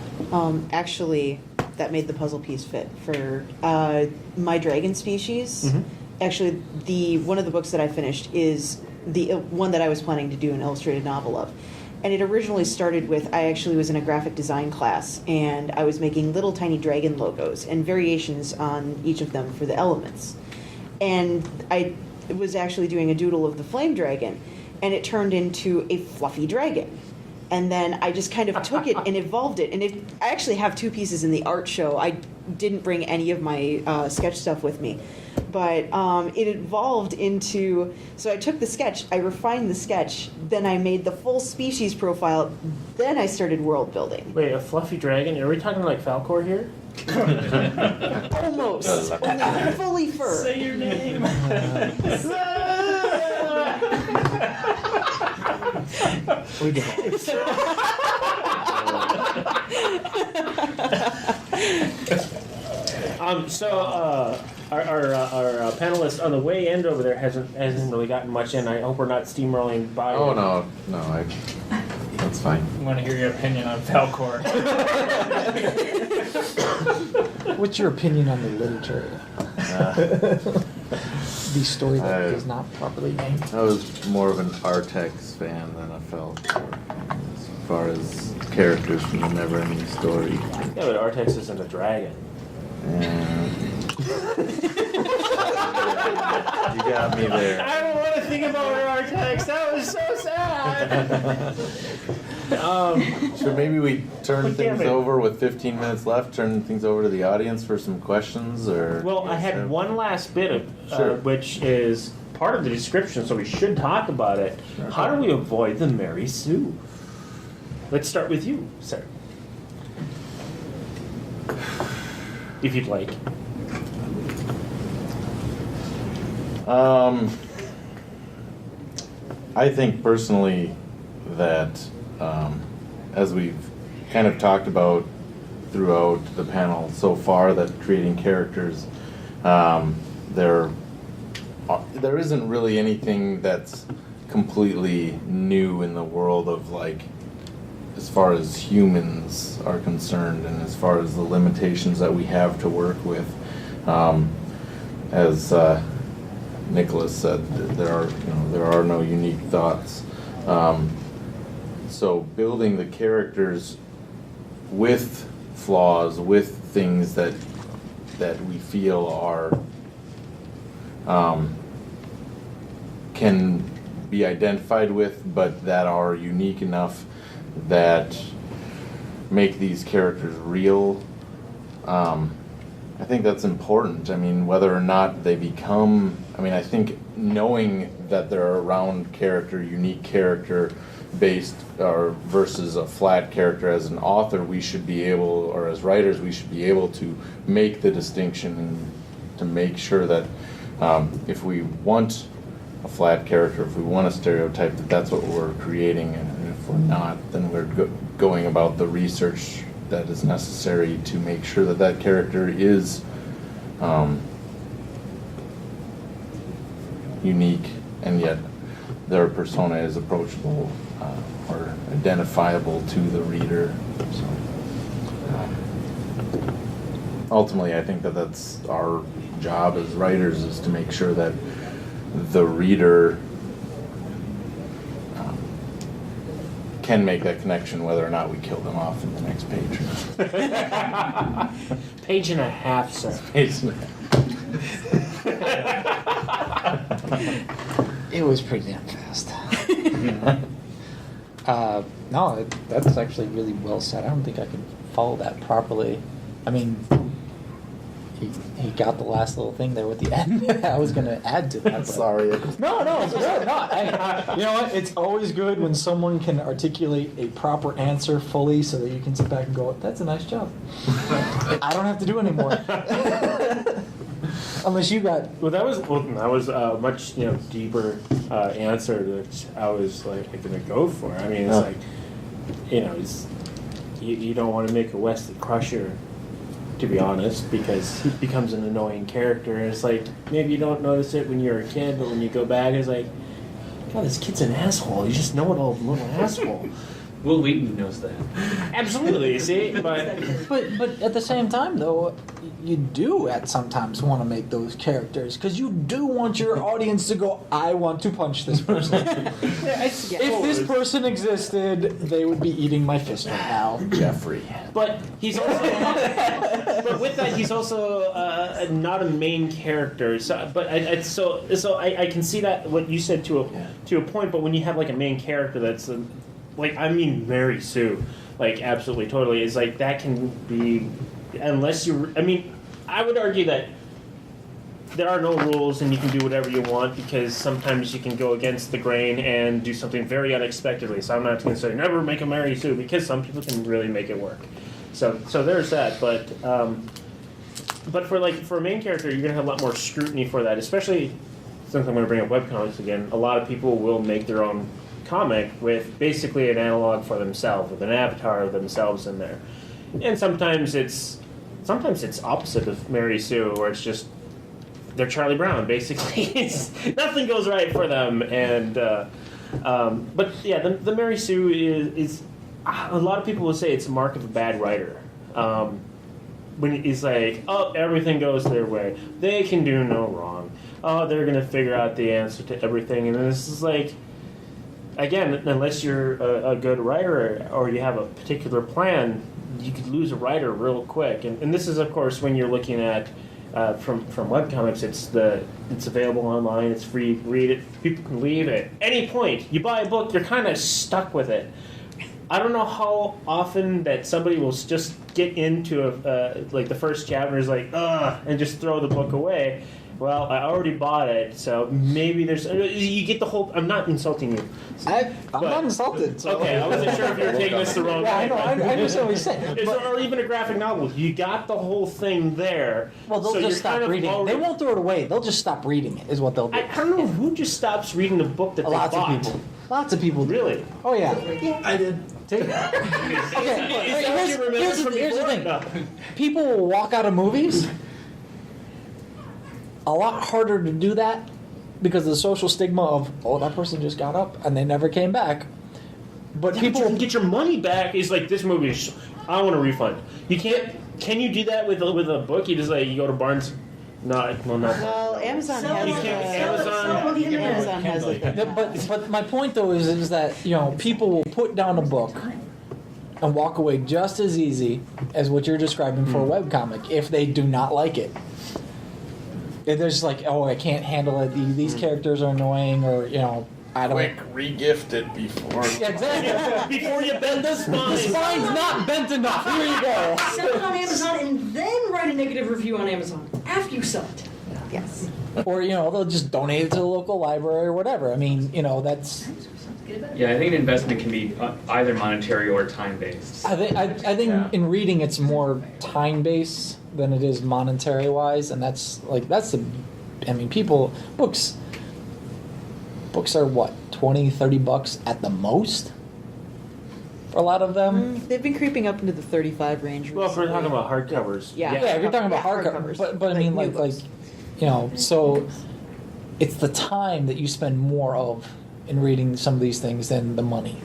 Actually, that made the puzzle piece fit for my dragon species. Mhm. Actually, one of the books that I finished is the one that I was planning to do an illustrated novel of. And it originally started with, I actually was in a graphic design class, and I was making little tiny dragon logos and variations on each of them for the elements. And I was actually doing a doodle of the flame dragon, and it turned into a fluffy dragon. And then I just kind of took it and evolved it. And I actually have 2 pieces in the art show. I didn't bring any of my sketch stuff with me. But it evolved into, so I took the sketch, I refined the sketch, then I made the full species profile, then I started world building. Wait, a fluffy dragon? Are we talking like Falcor here? Almost. Only fully fur. Say your name. We don't. Our panelist on the way in over there hasn't really gotten much in. I hope we're not steamrolling by. Oh no, that's fine. I want to hear your opinion on Falcor. What's your opinion on the literature? The story that is not properly named. I was more of an Artex fan than a Falcor, as far as characters from the Neverending Story. Yeah, but Artex isn't a dragon. Yeah. You got me there. I don't want to think about Artex. That was so sad. So maybe we turn Damn things it. over with 15 minutes left. Turn things over to the audience for some questions, or. Well, I had one last bit of, Sure. which is part of the description, so we should talk about it. Sure. How do we avoid the Mary Sue? Let's start with you, sir. If you'd like. I think personally that, as we've kind of talked about throughout the panel so far, that creating characters, there isn't really anything that's completely new in the world of, like, as far as humans are concerned and as far as the limitations that we have to work with. As Nicholas said, there are no unique thoughts. So building the characters with flaws, with things that we feel are can be identified with, but that are unique enough that make these characters real. I think that's important. I mean, whether or not they become, I think knowing that they're a round character, unique character based, or versus a flat character, as an author, we should be able, or as writers, we should be able to make the distinction and to make sure that if we want a flat character, if we want a stereotype, that's what we're creating, and if we're not, then we're going about the research that is necessary to make sure that character is unique, and yet their persona is approachable or identifiable to the reader. So ultimately, I think that that's our job as writers, is to make sure that the reader can make that connection, whether or not we kill them off in the next page. Page and a half, sir. It was pretty damn fast. No, that's actually really well said. I don't think I can follow that properly. I mean, he got the last little thing there with the end. I was going to add to that. But... Sorry. No, it's good. No, you know what? It's always good when someone can articulate a proper answer fully so that you can sit back and go, that's a nice job. I don't have to do anymore. Unless you got... That was a much deeper answer that I was going to go for. I mean, it's like, it's, you don't want to make a Wesley Crusher, to be honest, because he becomes an annoying character, and it's like, maybe you don't notice it when you're a kid, but when you go back, it's like, God, this kid's an asshole. You just know it all, little asshole. Will Wheaton knows that. Absolutely, see? But at the same time, though, you do sometimes want to make those characters, because you do want your audience to go, I want to punch this person. If this person existed, they would be eating my fist right now. Jeffrey. But he's also, but with that, he's also not a main character. So, but I can see that what you said to a point. But when you have like a main character that's Mary Sue, absolutely, totally, is like that can be, unless you. I mean, I would argue that there are no rules and you can do whatever you want, because sometimes you can go against the grain and do something very unexpectedly. So I'm not going to say never make a Mary Sue, because some people can really make it work. So there's that. But for a main character, you're going to have a lot more scrutiny for that, especially since I'm going to bring up webcomics again. A lot of people will make their own comic with basically an analog for themselves, with an avatar of themselves in there. And sometimes it's opposite of Mary Sue, where it's just they're Charlie Brown, basically. Nothing goes right for them. And but yeah, the Mary Sue is a lot of people will say it's a mark of a bad writer. When it's like, oh, everything goes their way, they can do no wrong. Oh, they're gonna figure out the answer to everything, and this is like, again, unless you're a good writer or you have a particular plan, you could lose a writer real quick. And this is, of course, when you're looking at from webcomics, it's available online, it's free, read it, people can leave at any point. You buy a book, you're kind of stuck with it. I don't know how often that somebody will just get into the first chapter is like, ugh, and just throw the book away. Well, I already bought it, so maybe there's... You get the whole... I'm not insulting you. I'm not insulted. So. Okay, I wasn't sure if you were taking this the wrong way. I know, I understand what you're saying. Or even a graphic novel. You got the whole thing there. Well, they'll just stop reading it. They won't throw it away. They'll just stop reading it, is what they'll do. I don't know who just stops reading a book that they bought. Lots of people. Lots of people do. Really? Oh, yeah. I did. Okay, here's the thing. People will walk out of movies. A lot harder to do that because of the social stigma of, oh, that person just got up and they never came back. But people can get your money back. Is like, this movie is, I want a refund. You can't. Can you do that with a book? You just you go to Barnes. No, well, not. Well, Amazon has. You can't. Amazon has it. But my point though is that people will put down a book and walk away just as easy as what you're describing for a webcomic if they do not like it. They're just like, oh, I can't handle it. These characters are annoying, or I don't. Quick, re-gift it before. Exactly. Before you bend the spine. The spine's not bent enough. Here you go. Sell it on Amazon and then write a negative review on Amazon after you sell it. Yes. Or they'll just donate it to the local library or whatever. I mean, that's. Yeah, I think an investment can be either monetary or time-based. I think in reading it's more time-based than it is monetary-wise, and that's the. I mean, books are what, $20-$30 at the most for a lot of them. They've been creeping up into the 35 range. Well, if we're talking recently. about hardcovers. Yeah, if you're talking about hardcovers, but I mean, new books. so it's the time that you spend more of in reading some of these things than the money.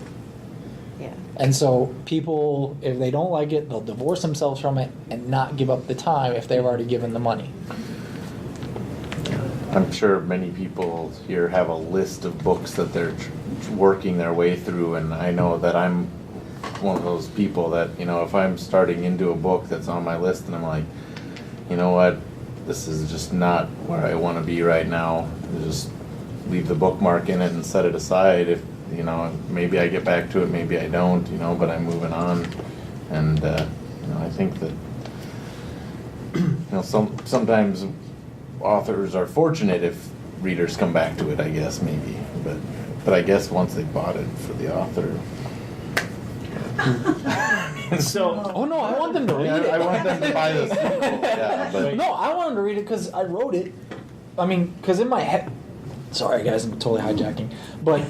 Yeah. And so people, if they don't like it, they'll divorce themselves from it and not give up the time if they've already given the money. I'm sure many people here have a list of books that they're working their way through, and I know that I'm one of those people that, you know, if I'm starting into a book that's on my list and I'm like, you know what, this is just not where I want to be right now, just leave the bookmark in it and set it aside. If, you know, maybe I get back to it, maybe I don't, you know, but I'm moving on. And, you know, I think that, you know, sometimes authors are fortunate if readers come back to it, I guess, maybe. But I guess once they bought it for the author. So, Oh no, I want them to read it. I want them to buy this sequel. Yeah, but No, I want them to read it because I wrote it. I mean, because in my head, sorry guys, I'm totally hijacking, but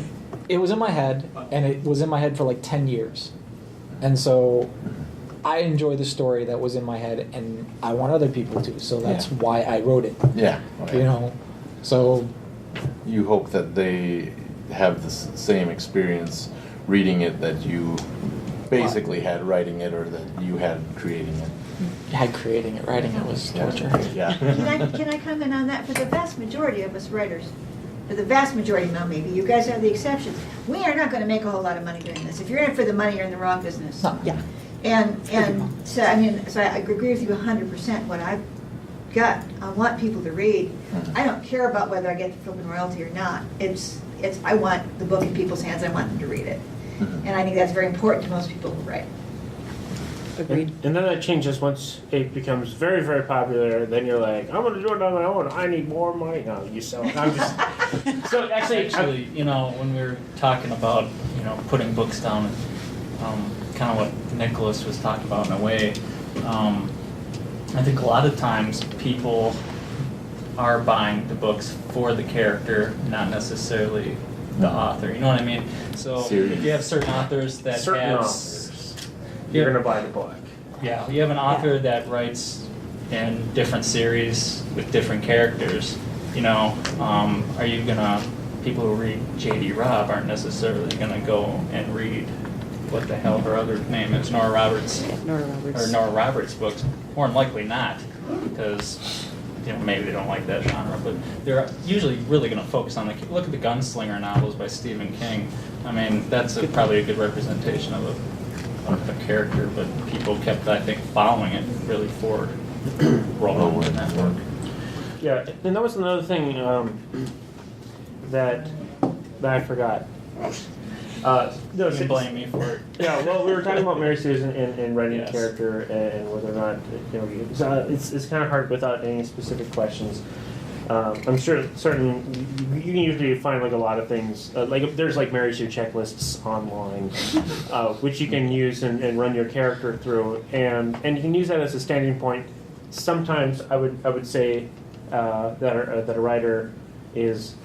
it was in my head, and it was in my head for like 10 years. And so I enjoy the story that was in my head, and I want other people to, so that's why I wrote it. yeah, You know, so you hope that they have the same experience reading it that you basically had writing it, or that you had creating it. creating it, writing it was torture. Yeah. Can I comment on that? For the vast majority of us writers, for the vast majority, now maybe you guys are the exceptions, we are not going to make a whole lot of money doing this. If you're in it for the money, you're in the wrong business. No. Yeah. And so I mean, so I agree with you 100%. What I've got, I want people to read. I don't care about whether I get the flipping royalty or not. It's I want the book in people's hands. I want them to read it, and I think that's very important to most people who write. Agreed. and then that changes once it becomes very, very popular. Then you're like, I'm going to do it on my own. I need more money. No, you sell it. I'm just. So Actually, you know, when we were talking about, you know, putting books down, kind of what Nicholas was talking about in a way, I think a lot of times people are buying the books for the character, not necessarily the author. You know what I mean? So if you have certain authors that certain have, authors, you're going to buy the book. yeah, you have an author that writes in different series with different characters. You know, are you gonna? People who read J.D. Robb aren't necessarily gonna go and read what the hell her other name is, Nora Roberts. Nora Roberts. Or Nora Roberts books. More than likely not, because you know maybe they don't like that genre, but they're usually really going to focus on look at the Gunslinger novels by Stephen King. I mean, that's probably a good representation of a character, but people kept, I think, following it really for Roland in that work. Yeah, and that was another thing that I forgot. No, You can blame me for it. Yeah, well, we were talking about Mary Susan and writing Yes. a character and whether or not, you know, it's kind of hard without any specific questions. I'm sure certain, you can usually find like a lot of things, like there's like Mary Sue checklists online, which you can use and run your character through, and you can use that as a standing point. Sometimes I would say that a writer is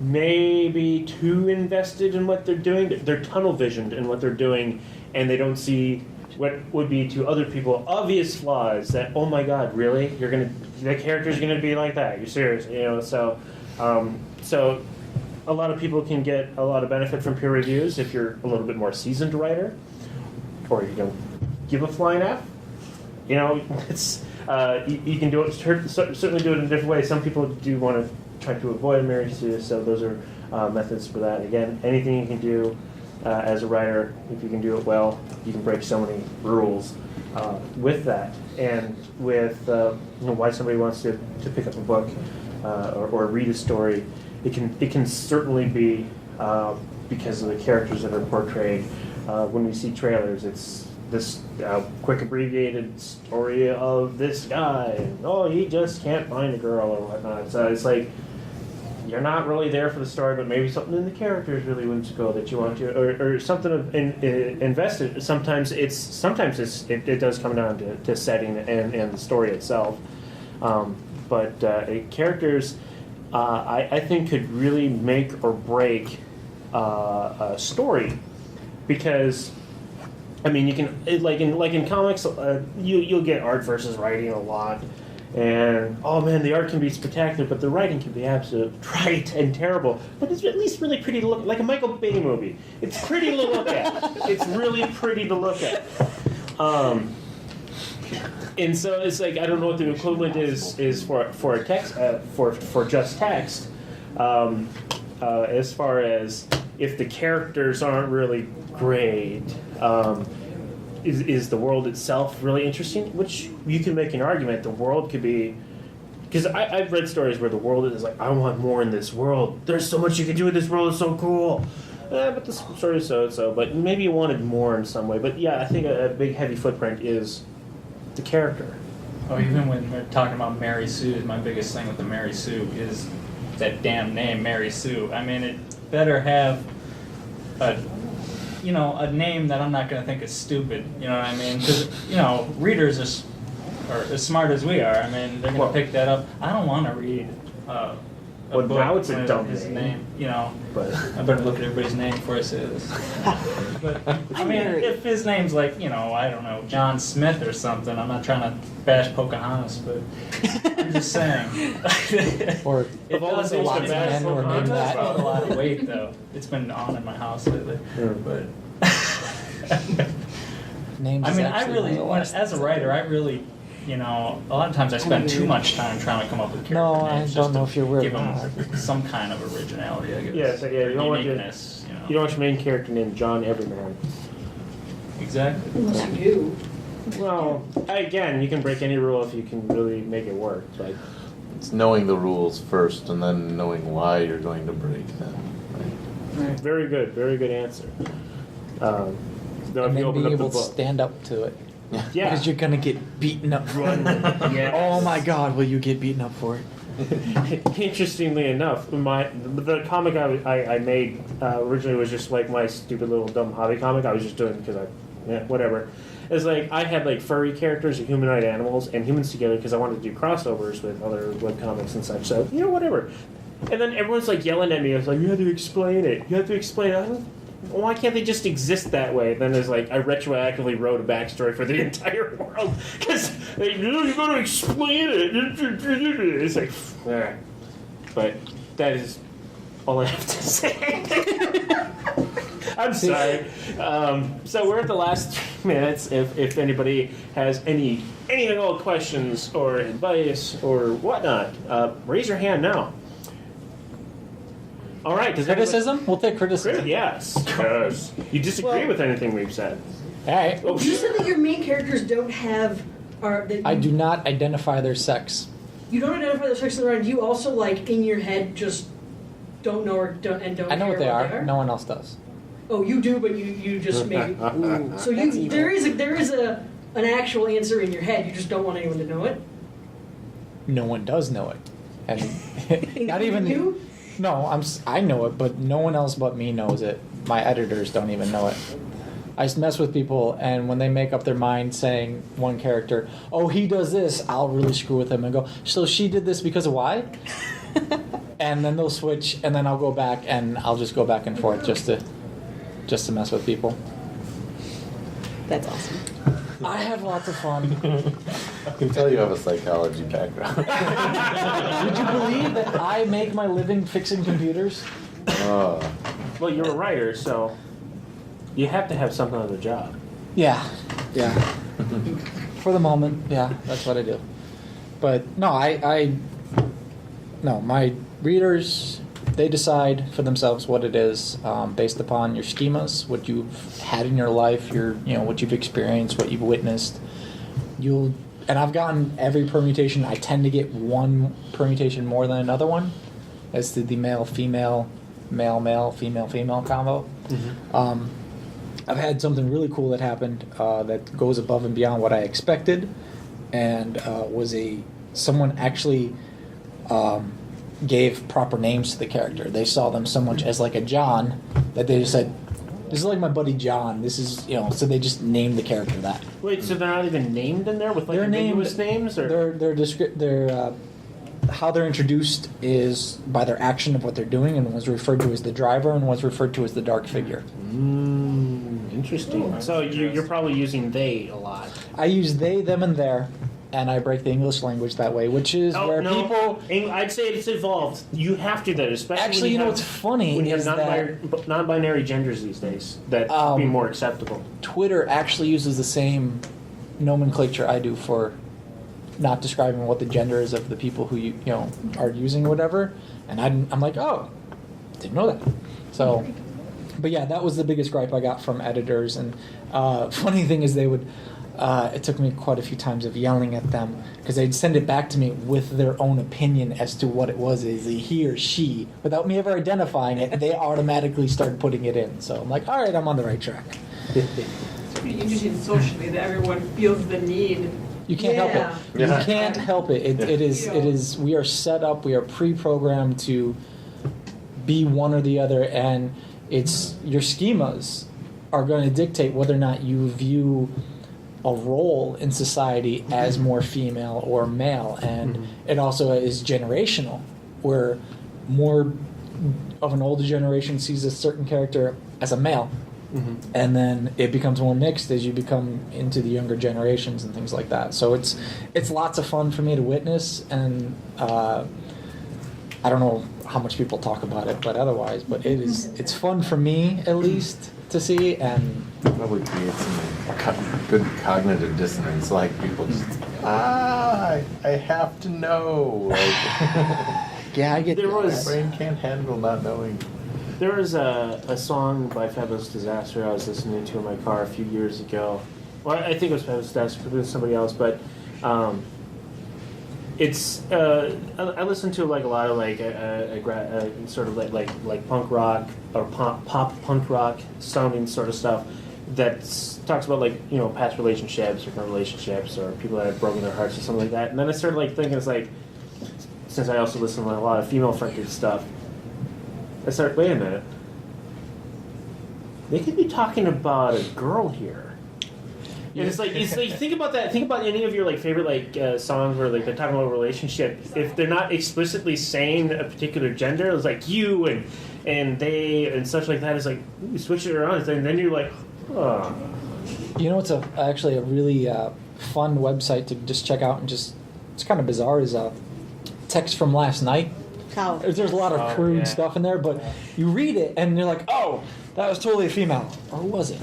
maybe too invested in what they're doing. They're tunnel visioned in what they're doing, and they don't see what would be to other people obvious flaws. That, oh my God, really? The character's gonna be like that? You're serious? You know, so a lot of people can get a lot of benefit from peer reviews if you're a little bit more seasoned writer, or you don't give a flying F. You know, it's you can do it, certainly do it in a different way. Some people do want to try to avoid marriage to, so those are methods for that. Again, anything you can do as a writer, if you can do it well, you can break so many rules with that. And with why somebody wants to pick up a book or read a story, it can certainly be because of the characters that are portrayed. When we see trailers, it's this quick abbreviated story of this guy, and he just can't find a girl or whatnot. So it's like, you're not really there for the story, but maybe something in the character is really whimsical that you want to, or something invested. Sometimes it does come down to setting and the story itself. But characters, I think, could really make or break a story, because I mean, you can like in comics, you'll get art versus writing a lot, And oh man, the art can be spectacular, but the writing can be absolute trite and terrible. But it's at least really pretty to look, like a Michael Bay movie. It's pretty to look at. It's really pretty to look at. And so it's like I don't know what the equivalent is for a text for just text. As far as if the characters aren't really great, is the world itself really interesting? Which you can make an argument. The world could be, because I've read stories where the world is like, I want more in this world. There's so much you can do with this world. It's so cool. But the story is so. But maybe you wanted more in some way. But yeah, I think a big heavy footprint is the character. Oh, even when we're talking about Mary Sue, my biggest thing with the Mary Sue is that damn name, Mary Sue. I mean, it better have a name that I'm not going to think is stupid. You know what I mean? Because, readers are as smart as we are. I mean, they're going to pick that up. I don't want to read a Well, book now it's a with dumb his name. But I better look at everybody's name before I say this. But I mean, agree. if his name's like, I don't know, John Smith or something, I'm not trying to bash Pocahontas, but I'm just saying. Or It Of all the does things a lot to of bash bad Pocahontas, It's well. got a lot of weight, though. It's been on in my house lately. But names. I is mean, I actually really, one of the worst. as a writer, a lot of times I spend too much time trying to come up with character No, I names don't just know to if you're aware give of them some kind of originality, I guess. Yeah, so yeah, you don't want your- uniqueness, You don't want your main character named John Everyman. Exactly. Unless you do. Well, again, you can break any rule if you can really make it work. But It's knowing the rules first and then knowing why you're going to break them. Right? very good answer. Now, And if you then open being up the able to book, stand up to it. yeah, Because you're gonna get beaten up. Yes. Oh my God, will you get beaten up for it? Interestingly enough, the comic I made originally was just like my stupid little dumb hobby comic. I was just doing it because whatever. It's like I had like furry characters and humanoid animals and humans together because I wanted to do crossovers with other webcomics and such. So whatever. And then everyone's like yelling at me. I was like, you have to explain it. You have to explain it. Why can't they just exist that way? Then there's like, I retroactively wrote a backstory for the entire world. Because you got to explain it. It's like, alright. But that is all I have to say. I'm sorry. So we're at the last 3 minutes. If anybody has any at all questions or advice or whatnot, raise your hand now. All right. Does Criticism? We'll take criticism. Yes. Yes. You disagree with anything we've said? All right. Oh, You said that your main characters don't have, that I do not identify their sex. you don't identify the sex of the round. You also like in your head just don't know or don't I know care what they are. No one else does. Oh, you do, but you just maybe. So there is an actual answer in your head. You just don't want anyone to know it. No one does know it, and not even you. No, I know it, but no one else but me knows it. My editors don't even know it. I mess with people, and when they make up their mind saying one character, oh, he does this, I'll really screw with them and go, so she did this because of why? And then they'll switch, and then I'll go back, and I'll just go back and forth just to mess with people. That's awesome. I have lots of fun. I can tell you have a psychology background. Would you believe that I make my living fixing computers? Oh. Well, you're a writer, so you have to have some other job. Yeah. For the moment, yeah, that's what I do. But no, no, my readers, they decide for themselves what it is based upon your schemas, what you've had in your life, what you've experienced, what you've witnessed. And I've gotten every permutation. I tend to get one permutation more than another one, as to the male-female, male-male, female-female combo. Mm-hmm. I've had something really cool that happened that goes above and beyond what I expected, and someone actually gave proper names to the character. They saw them so much as like a John that they just said, "This is like my buddy John. This is So they just named the character that. Wait, so they're not even named in there with like They're ambiguous names, or They're how they're introduced is by their action of what they're doing, and was referred to as the driver, and was referred to as the dark figure. Interesting. So you're probably using they a lot. I use they, them, and their, and I break the English language that way, which is where people. I'd say it's evolved. You have to, then, especially. Actually, when you know have, what's funny when you is have that non-binary genders these days that be more acceptable. Twitter actually uses the same nomenclature I do for not describing what the gender is of the people who you know are using whatever, and I'm like, oh, didn't know that. So, but yeah, that was the biggest gripe I got from editors. And funny thing is, they would. It took me quite a few times of yelling at them because they'd send it back to me with their own opinion as to what it was, is a he or she, without me ever identifying it. They automatically started putting it in. So I'm like, all right, I'm on the right track. It's pretty interesting socially that everyone feels the need. You can't help it. Yeah. You can't help it. It is. We are set up. We are pre-programmed to be one or the other, and it's your schemas are going to dictate whether or not you view a role in society as more female or male, and it also is generational, where more of an older generation sees a certain character as a male. And then it becomes more mixed as you become into the younger generations and things like that. So it's lots of fun for me to witness, and I don't know how much people talk about it, but it's fun for me at least to see, and probably creates some good cognitive dissonance. Like people just I have to know. Like, yeah, I get my brain can't handle not knowing. There was a song by Fabulous Disaster I was listening to in my car a few years ago. Well, I think it was Fabulous Disaster, it was somebody else, but it's I listen to like a lot of like sort of like punk rock or pop punk rock sounding sort of stuff that talks about like, you know, past relationships or current relationships or people that have broken their hearts or something like that. And then I started like thinking, it's like, since I also listen to a lot of female fronted stuff, I started, wait a minute, they could be talking about a girl here. And it's like think about that. Think about any of your like favorite like songs where like they're talking about a relationship. If they're not explicitly saying a particular gender, it's like you and they and such like that. It's like ooh, switch it around, and then you're like, oh. You know, it's actually a really fun website to just check out, and just it's kind of bizarre. Is Text from Last Night. How? There's a lot of crude stuff in there, but you read it and you're like, oh, that was totally a female, or was it?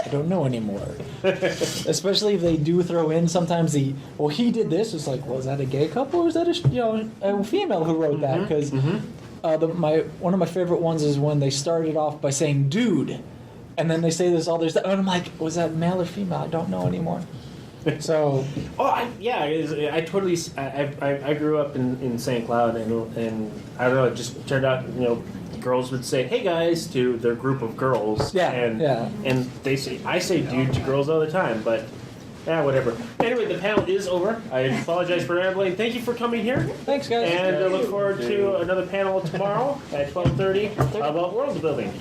I don't know anymore. Especially if they do throw in sometimes he did this. It's like, well, is that a gay couple or was that a female who wrote that? Because one of my favorite ones is when they started off by saying dude, and then they say this other stuff, and I'm like, was that male or female? I don't know anymore. So, I totally. I grew up in St. Cloud, and I don't know. It just turned out, you know, girls would say, "Hey guys" to their group of girls. And they say, I say "dude" to girls all the time, but whatever. Anyway, the panel is over. I apologize for rambling. Thank you for coming here. Thanks, guys. And I look forward to another panel tomorrow at 12:30 about world building.